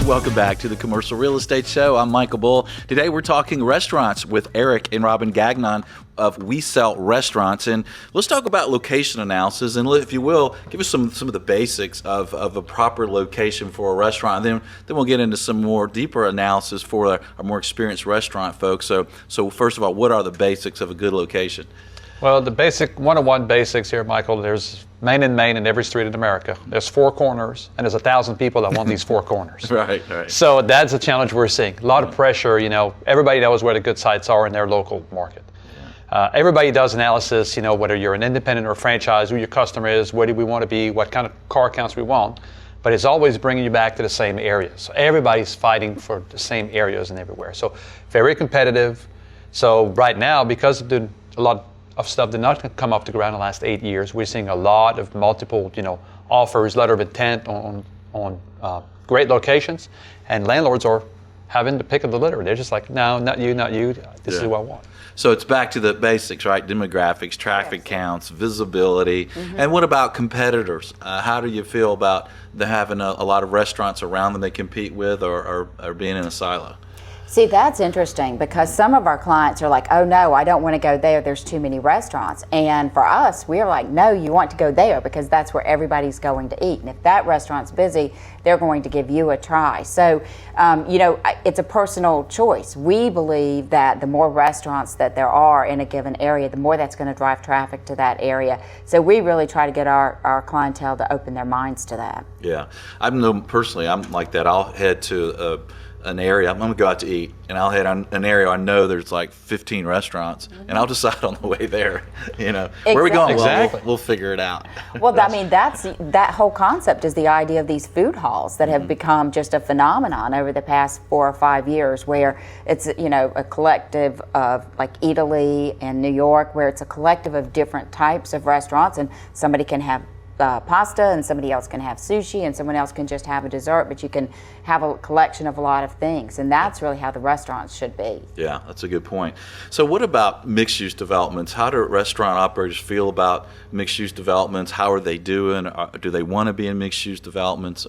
Welcome back to the Commercial Real Estate Show. I'm Michael Bull. Today we're talking restaurants with Eric and Robin Gagnon of We Sell Restaurants. And let's talk about location analysis. And if you will, give us some of the basics of a proper location for a restaurant. And then we'll get into some more deeper analysis for our more experienced restaurant folks. So first of all, what are the basics of a good location? Well, the basic 101 basics here, Michael, there's main in every street in America. There's 4 corners, and there's 1,000 people that want these 4 corners. Right. So that's a challenge we're seeing. A lot of pressure, everybody knows where the good sites are in their local market. Yeah. Everybody does analysis, whether you're an independent or a franchise, who your customer is, where do we want to be, what kind of car counts we want. But it's always bringing you back to the same areas. So everybody's fighting for the same areas and everywhere. So very competitive. So right now, because of a lot of stuff did not come off the ground in the last 8 years, we're seeing a lot of multiple, offers, letter of intent on great locations, and landlords are having the pick of the litter. They're just like, no, not you, this is who I want. So it's back to the basics, right? Demographics, traffic counts, visibility. Mm-hmm. And what about competitors? How do you feel about having a lot of restaurants around them they compete with or being in a silo? See, that's interesting because some of our clients are like, oh no, I don't want to go there, there's too many restaurants. And for us, we're like, no, you want to go there because that's where everybody's going to eat. And if that restaurant's busy, they're going to give you a try. So, it's a personal choice. We believe that the more restaurants that there are in a given area, the more that's going to drive traffic to that area. So we really try to get our clientele to open their minds to that. Yeah, I know personally, I'm like that. I'll head to an area, I'm going to go out to eat, and I'll head on an area I know there's like 15 restaurants, and I'll decide on the way there, Exactly. Where are we going? Exactly. We'll figure it out. Well, that whole concept is the idea of these food halls that have become just a phenomenon over the past 4 or 5 years, where it's, a collective of like Italy and New York, where it's a collective of different types of restaurants, and somebody can have pasta, and somebody else can have sushi, and someone else can just have a dessert, but you can have a collection of a lot of things, and that's really how the restaurants should be. Yeah, that's a good point. So what about mixed-use developments? How do restaurant operators feel about mixed-use developments? How are they doing? Do they want to be in mixed-use developments?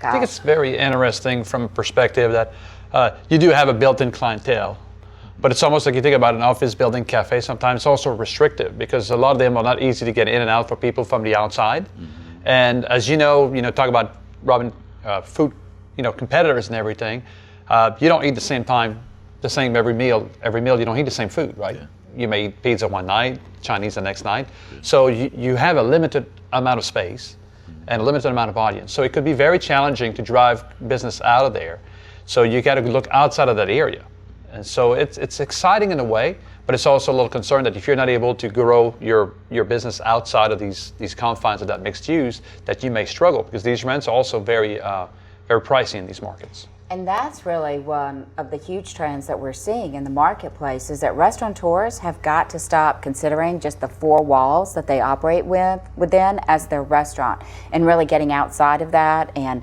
I think it's very interesting from a perspective that you do have a built-in clientele. But it's almost like you think about an office building cafe, sometimes it's also restrictive because a lot of them are not easy to get in and out for people from the outside. Mm-hmm. And as talk about, Robin, food, competitors and everything, you don't eat the same every meal. Every meal you don't eat the same food, right? Yeah. You may eat pizza one night, Chinese the next night. Yeah. So you have a limited amount of space and a limited amount of audience. So it could be very challenging to drive business out of there. So you got to look outside of that area. And so it's exciting in a way, but it's also a little concerned that if you're not able to grow your business outside of these confines of that mixed use, that you may struggle because these rents are also very pricey in these markets. And that's really one of the huge trends that we're seeing in the marketplace is that restaurateurs have got to stop considering just the 4 walls that they operate within as their restaurant and really getting outside of that and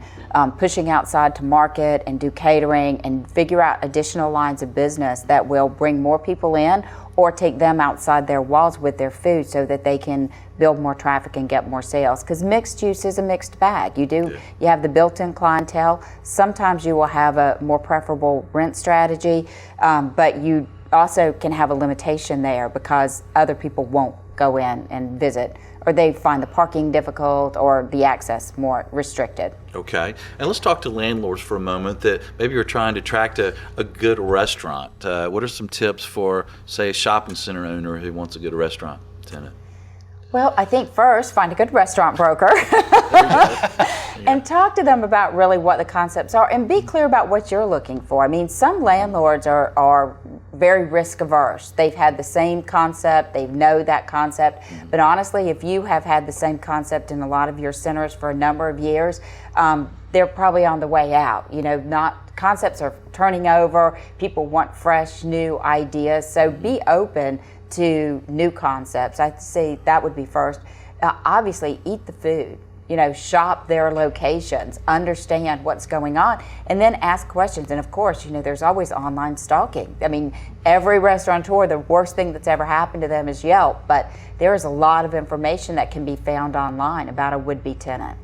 pushing outside to market and do catering and figure out additional lines of business that will bring more people in or take them outside their walls with their food so that they can build more traffic and get more sales. Because mixed use is a mixed bag. You have the built-in clientele. Sometimes you will have a more preferable rent strategy, but you also can have a limitation there because other people won't go in and visit, or they find the parking difficult or the access more restricted. Okay, and let's talk to landlords for a moment that maybe you're trying to attract a good restaurant. What are some tips for, say, a shopping center owner who wants a good restaurant tenant? Well, I think first, find a good restaurant broker and talk to them about really what the concepts are and be clear about what you're looking for. I mean, some landlords are very risk averse. They've had the same concept, they know that concept, but honestly, if you have had the same concept in a lot of your centers for a number of years, they're probably on the way out. Concepts are turning over, people want fresh, new ideas, so be open to new concepts. I'd say that would be first. Obviously, eat the food. shop their locations, understand what's going on, and then ask questions. And of course, there's always online stalking. I mean, every restaurateur, the worst thing that's ever happened to them is Yelp, but there is a lot of information that can be found online about a would-be tenant.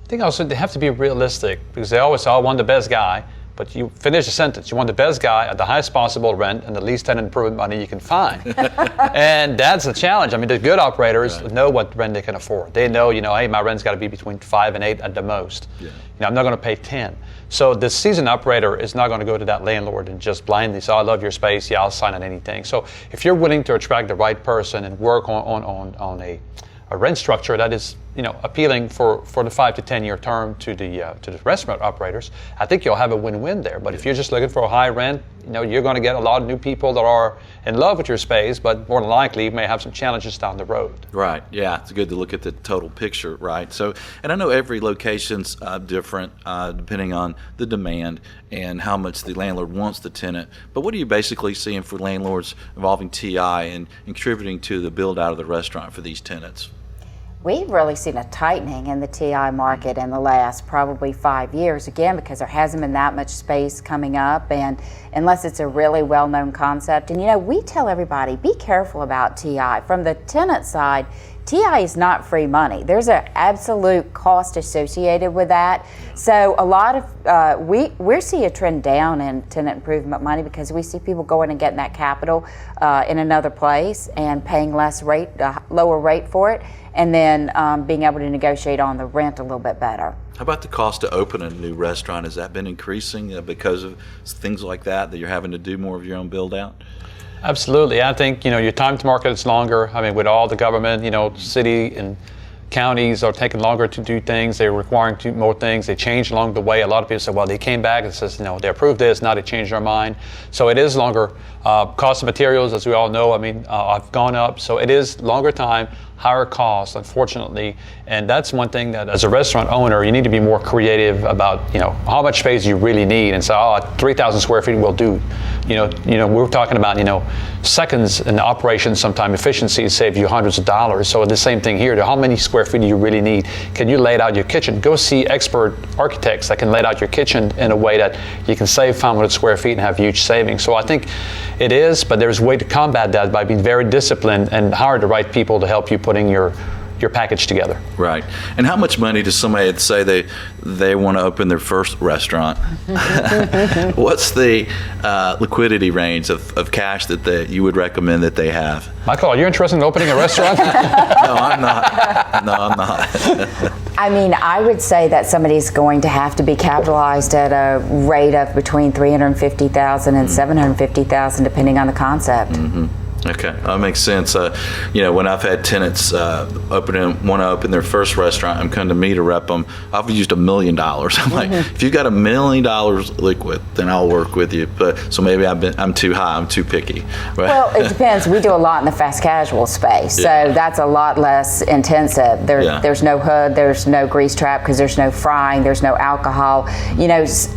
I think also they have to be realistic, because they always say, I want the best guy. But you finish the sentence. You want the best guy at the highest possible rent and the least tenant improvement money you can find. And that's a challenge. I mean, the good operators know what rent they can afford. They know, hey, my rent's got to be between 5 and 8 at the most. Yeah. I'm not going to pay 10. So the seasoned operator is not going to go to that landlord and just blindly say, I love your space, yeah, I'll sign on anything. So if you're willing to attract the right person and work on a rent structure that is, appealing for the 5 to 10 year term to the restaurant operators, I think you'll have a win-win there. But if you're just looking for a high rent, you're going to get a lot of new people that are in love with your space, but more than likely you may have some challenges down the road. Right. Yeah, it's good to look at the total picture, right? So, and I know every location's different depending on the demand and how much the landlord wants the tenant. But what are you basically seeing for landlords involving TI and contributing to the build out of the restaurant for these tenants? We've really seen a tightening in the TI market in the last probably 5 years, again, because there hasn't been that much space coming up, and unless it's a really well-known concept. And we tell everybody, be careful about TI. From the tenant side, TI is not free money. There's an absolute cost associated with that. So a lot of, we see a trend down in tenant improvement money because we see people going and getting that capital in another place and paying lower rate for it, and then being able to negotiate on the rent a little bit better. How about the cost to open a new restaurant? Has that been increasing because of things like that you're having to do more of your own build out? Absolutely. I think, your time to market is longer. I mean, with all the government, city and counties are taking longer to do things. They're requiring more things. They change along the way. A lot of people say, well, they came back and says, they approved this, now they changed their mind. So it is longer. Cost of materials, as we all know, have gone up. So it is longer time, higher cost, unfortunately. And that's one thing that as a restaurant owner, you need to be more creative about, how much space you really need. And so, 3,000 square feet will do. We're talking about, seconds in operations, sometimes efficiencies save you hundreds of dollars. So the same thing here. How many square feet do you really need? Can you lay out your kitchen? Go see expert architects that can lay out your kitchen in a way that you can save 500 square feet and have huge savings. So I think it is, but there's a way to combat that by being very disciplined and hire the right people to help you putting your package together. Right. And how much money does somebody say they want to open their first restaurant? What's the liquidity range of cash that you would recommend that they have? Michael, are you interested in opening a restaurant? No, I'm not. No, I'm not. I would say that somebody's going to have to be capitalized at a rate of between $350,000 and $750,000, depending on the concept. Mm-hmm. Okay, that makes sense. When I've had tenants want to open their first restaurant and come to me to rep them, I've used $1 million. I'm like, if you've got $1 million liquid, then I'll work with you. But so maybe I'm too high, I'm too picky. Right? Well, it depends. We do a lot in the fast casual space, so that's a lot less intensive. There's no hood, there's no grease trap because there's no frying, there's no alcohol.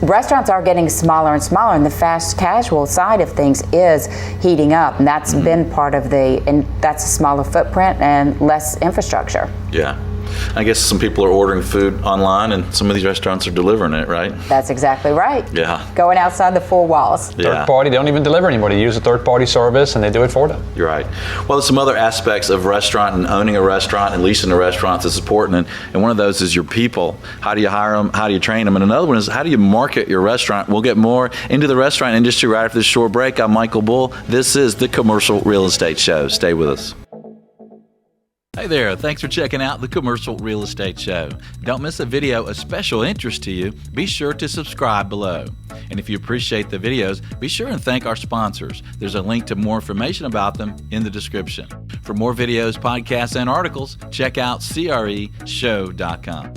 Restaurants are getting smaller and smaller, and the fast casual side of things is heating up, and that's been part of and that's a smaller footprint and less infrastructure. Yeah. I guess some people are ordering food online and some of these restaurants are delivering it, right? That's exactly right. Yeah. Going outside the four walls. Third party, they don't even deliver anymore. They use a third party service and they do it for them. You're right. Well, there's some other aspects of restaurant and owning a restaurant and leasing a restaurant that's important. And one of those is your people. How do you hire them? How do you train them? And another one is how do you market your restaurant? We'll get more into the restaurant industry right after this short break. I'm Michael Bull. This is the Commercial Real Estate Show. Stay with us. Hey there, thanks for checking out the Commercial Real Estate Show. Don't miss a video of special interest to you. Be sure to subscribe below. And if you appreciate the videos, be sure and thank our sponsors. There's a link to more information about them in the description. For more videos, podcasts, and articles, check out creshow.com.